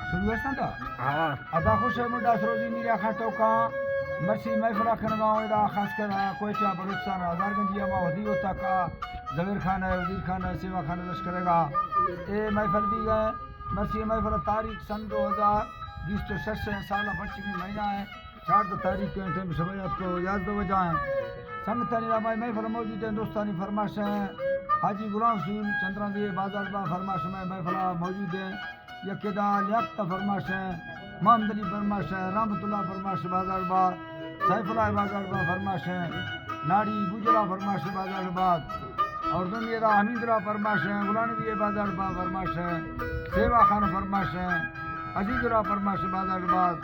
शुरू है ना हाँ अदा खुश है मुंडा सरोजी मीरा खाटो का मर्सी महफिल खन गांव एदा खास कर कोयटा बलूचिस्तान हजारगंज मा वधी होता का जवेर खान है वजीर खान है सेवा खान लश्करेगा ए महफिल भी गए मर्सी महफिल तारीख सन 2020 साल 25 महीना है 4 तारीख के टाइम सवेरे को याद दो बजाएं संगतनी रामाई महफिल मौजूद है दोस्तानी फरमाश है हाजी गुलाम हुसैन चंद्रादी बाजार बा फरमाश में महफिल मौजूद है यकेदा लियाकत फरमाश है मोहम्मद अली फरमाश है रहमतुल्लाह फरमाश बाजार बा सैफुल्लाह बाजार बा फरमाश है नाड़ी गुजरा फरमाश बाजार बाद और दुनिया हमीदरा फरमाश है गुलानवी बाजार बा फरमाश है सेवा खान फरमाश है अजीजुरा फरमाश बाजार बाद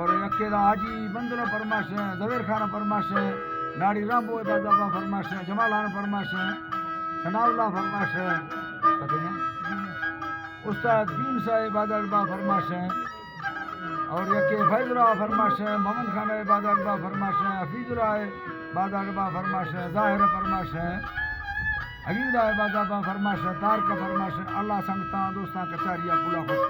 और यकेदा हाजी बंदुरा फरमाश है जवेर खान फरमाश है नाड़ी रामबो बाजार बा फरमाश है जमाल खान फरमाश है सनाउल्लाह फरमाश है उस्ताद दीन साहब बाजार बा फरमाश है और यके फैजुरा फरमाश है मोहम्मद खान बाजार बा फरमाश है हफीजुरा बाजार बा फरमाश है जाहिर फरमाश है हबीबुल्लाह बाजार बा फरमाश है तार का फरमाश है अल्लाह संगता दोस्तां कचारिया पूरा खुश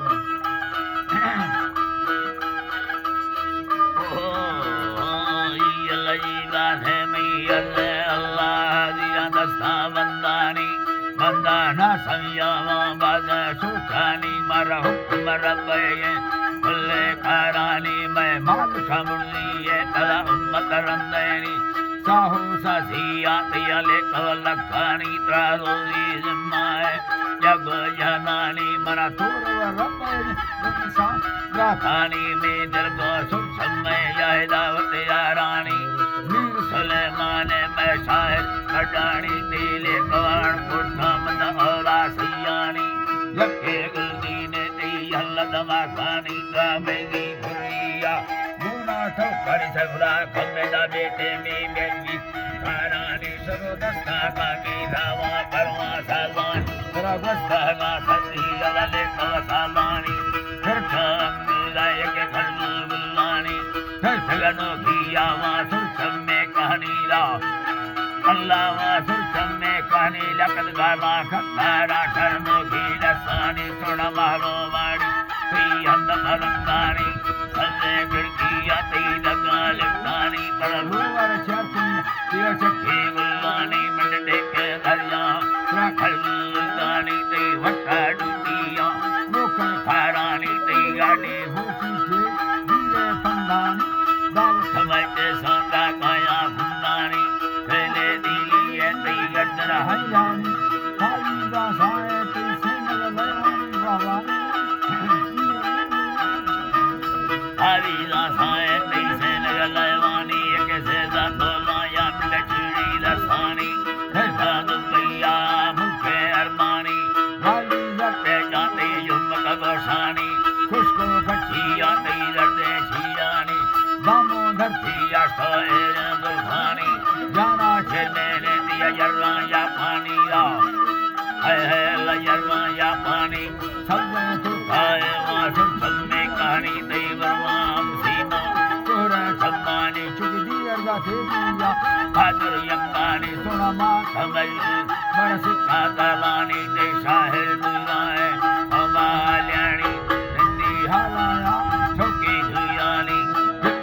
बंदाना संयमा बाजा सुखानी मरा हुक्म रब्बे कुल्ले करानी मैं माल खमुली ये तला उम्मत रंदेनी साहू ससिया तियले कवलखानी त्रारोजी जिम्माए जग जनानी मरा तोर रब्बे इंसान राखानी में दरगो सुन समय जाए दावत यारानी मीर सुलेमान मैं शायर कटानी दिले कवान पुरथम औला सियानी यके गुलदीन ती हल्लदमा खानी कामेगी भुरिया मुना ठोकर सगुला खमेदा बेटे में बेगी खानानी सरो दस्ता का की धावा परवा सालवान तेरा गुस्ता ना सती अलले का सालानी फिर काम मिलाए के खलू बुलानी फिर ठगनो की आवाज़ सुन में कहानी ला अल्लाह वासुर में कहानी लकत गाला खतारा ठरनो की लसानी सुन मारो वाड़ी पी अंद मरंगानी सल्ले खिड़की आती लगा लिखानी पर लूवर चरकुन दिया चक्की गुलानी मंडे के दरिया रखल गुलानी ते वटा डूटिया मुखन खारानी ते गाड़ी भूसी के दिए पंडानी दाव समय के सोंदा काया भुंदानी पहले दिली है ते गदरा हयानी खाली दा साए ते सिंगल लयानी बाबा खाली दा साए ते सिंगल लयानी एक से दा तोलाया मिलचड़ी लसानी है साद भैया मुखे अरमानी खाली जटे जाते युम का गोशानी खुशको खचिया ते दर्दे छियानी दामो धरती आशोए दुल्हानी जाना छेने ने दिया जर्रा या पानी ला है लजर्रा या पानी सब तो खाए वासु सब में कहानी देवराम सीमा तोरा सम्मानी चुग दियर गा थे दिया भादर यंगानी सोना मा कमल बरस का दलानी दे शाहिर दुलाए हवाल्यानी नंदी हवाया छोकी दुयानी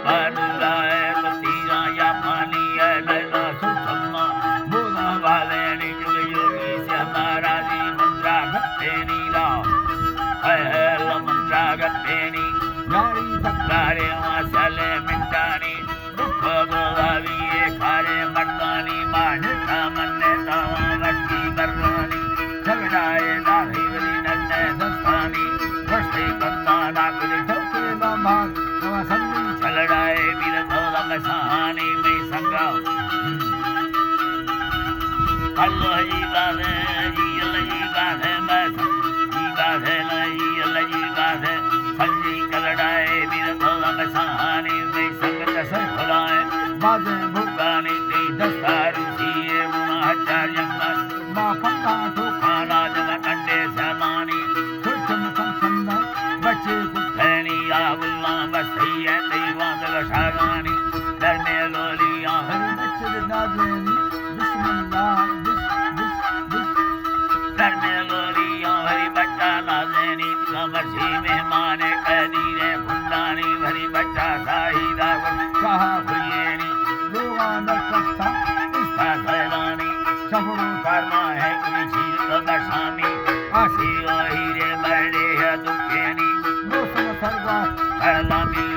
पानुलाए पतीरा या पानी है लैला सुसम्मा बोला वाले नी जुग योगी से हमारा जी मंद्रा गत्ते नीला है मंद्रा गत्ते नी नारी तकारे वासले मिटानी दुख बोलावी खारे मर्दानी मानता मन्ने तावा वट्टी करवानी झगड़ाए दाही वली नन्ने मसी मेहमान कदीरे फुंदानी भरी बच्चा साहिदा कहा हुएनी लोगांदर कथा इसका सैलानी सफरों करना है कोई चीज तो दशामी आसी हीरे बड़े है दुखेनी दोस्तों सरगा करलामी